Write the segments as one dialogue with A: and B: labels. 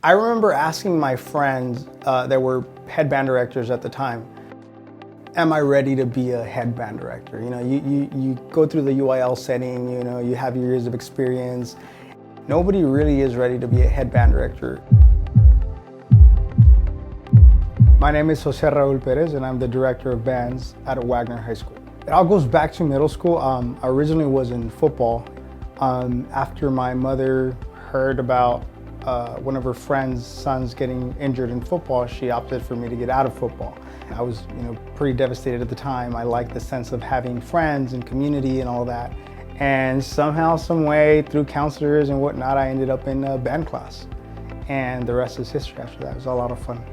A: I remember asking my friends that were head band directors at the time, am I ready to be a head band director? You know, you go through the UIL setting, you know, you have your years of experience. Nobody really is ready to be a head band director. My name is Jose Raul Perez and I'm the director of bands at Wagner High School. It all goes back to middle school. I originally was in football. After my mother heard about one of her friend's sons getting injured in football, she opted for me to get out of football. I was, pretty devastated at the time. I liked the sense of having friends and community and all that. And somehow, some way, through counselors and whatnot, I ended up in a band class. And the rest is history after that. It was a lot of fun.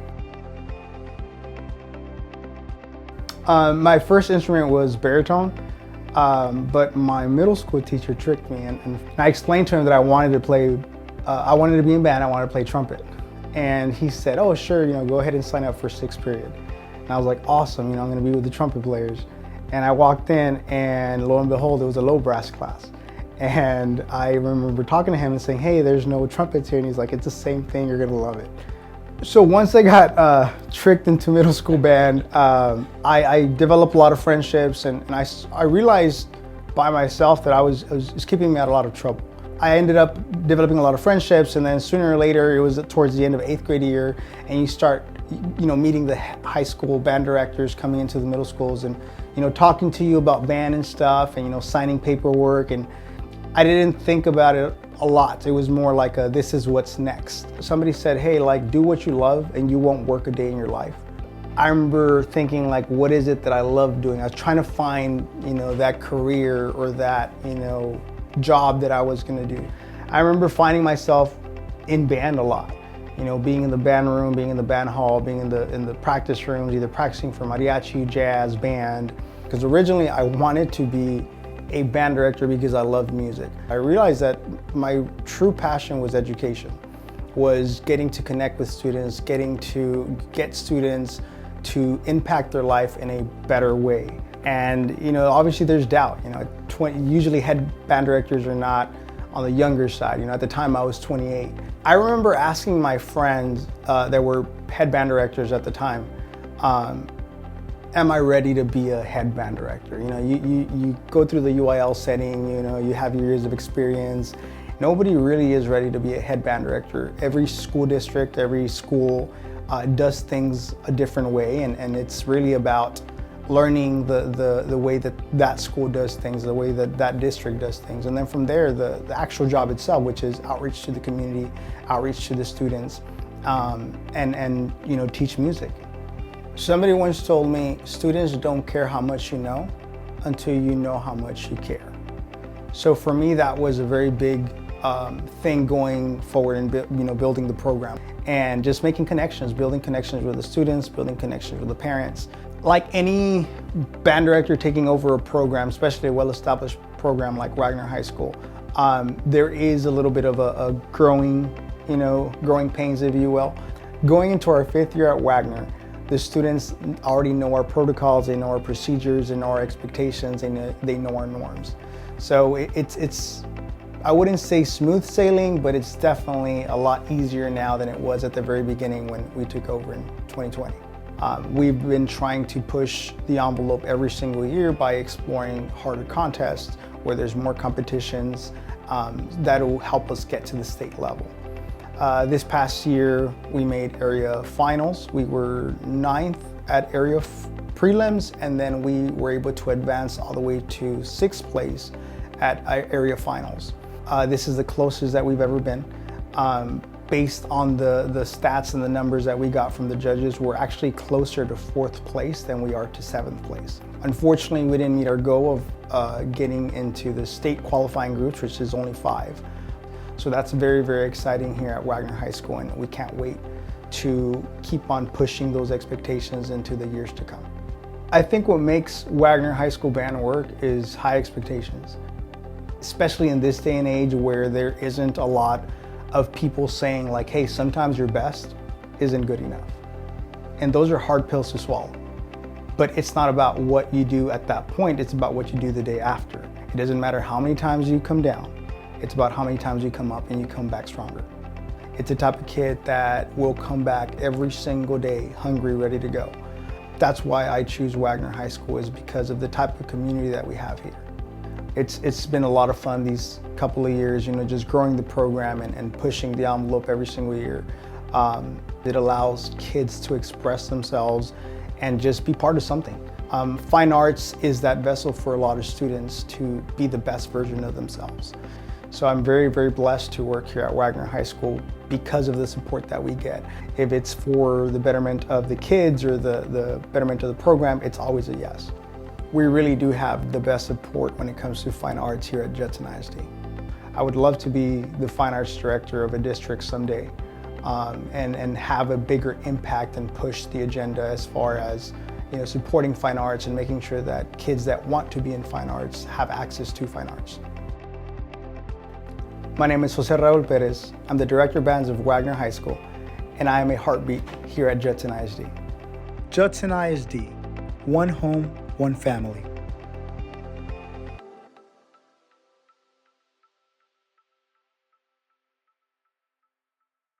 A: My first instrument was baritone, but my middle school teacher tricked me, and I explained to him that I wanted to play. I wanted to be in band. I wanted to play trumpet, and he said, "Oh, sure, go ahead and sign up for sixth period." And I was like, "Awesome, I'm going to be with the trumpet players." And I walked in, and lo and behold, it was a low brass class. And I remember talking to him and saying, "Hey, there's no trumpets here," and he's like, "It's the same thing. You're going to love it." So once I got tricked into middle school band, I developed a lot of friendships, and I realized by myself that it was keeping me out of a lot of trouble. I ended up developing a lot of friendships, and then sooner or later, it was towards the end of 8th grade year, and you start, meeting the high school band directors coming into the middle schools and, talking to you about band and stuff and, signing paperwork. And I didn't think about it a lot. It was more like this is what's next. Somebody said, "Hey, do what you love and you won't work a day in your life." I remember thinking, what is it that I love doing? I was trying to find, that career or that, job that I was gonna do. I remember finding myself in band a lot, being in the band room, being in the band hall, being in the practice rooms, either practicing for mariachi, jazz, band. Because originally I wanted to be a band director because I loved music. I realized that my true passion was education, was getting to connect with students, getting to get students to impact their life in a better way. And obviously there's doubt. Usually head band directors are not on the younger side. At the time I was 28. I remember asking my friends that were head band directors at the time, am I ready to be a head band director? You go through the UIL setting, you have your years of experience. Nobody really is ready to be a head band director. Every school district, every school does things a different way, and it's really about learning the way that school does things, the way that district does things. And then from there, the actual job itself, which is outreach to the community, outreach to the students, and teach music. Somebody once told me, students don't care how much you know until you know how much you care. So for me, that was a very big thing going forward in building the program. And just making connections, building connections with the students, building connections with the parents. Like any band director taking over a program, especially a well-established program like Wagner High School, there is a little bit of a growing pains, if you will. Going into our 5th year at Wagner, the students already know our protocols, they know our procedures, they know our expectations, and they know our norms. So it's I wouldn't say smooth sailing, but it's definitely a lot easier now than it was at the very beginning when we took over in 2020. We've been trying to push the envelope every single year by exploring harder contests where there's more competitions that will help us get to the state level. This past year, we made area finals. We were 9th at area prelims, and then we were able to advance all the way to 6th place at area finals. This is the closest that we've ever been. Based on the stats and the numbers that we got from the judges, we're actually closer to 4th place than we are to 7th place. Unfortunately, we didn't meet our goal of getting into the state qualifying groups, which is only 5. So that's very, very exciting here at Wagner High School, and we can't wait to keep on pushing those expectations into the years to come. I think what makes Wagner High School band work is high expectations, especially in this day and age where there isn't a lot of people saying hey, sometimes your best isn't good enough. And those are hard pills to swallow. But it's not about what you do at that point, it's about what you do the day after. It doesn't matter how many times you come down, it's about how many times you come up and you come back stronger. It's the type of kid that will come back every single day, hungry, ready to go. That's why I choose Wagner High School, is because of the type of community that we have here. It's been a lot of fun these couple of years, just growing the program and pushing the envelope every single year. It allows kids to express themselves and just be part of something. Fine arts is that vessel for a lot of students to be the best version of themselves. So I'm very, very blessed to work here at Wagner High School because of the support that we get. If it's for the betterment of the kids or the betterment of the program, it's always a yes. We really do have the best support when it comes to fine arts here at JISD. I would love to be the fine arts director of a district someday and have a bigger impact and push the agenda as far as supporting fine arts and making sure that kids that want to be in fine arts have access to fine arts. My name is Jose Raul Perez. I'm the Director of Bands of Wagner High School, and I am a heartbeat here at JISD. JISD, one home, one family.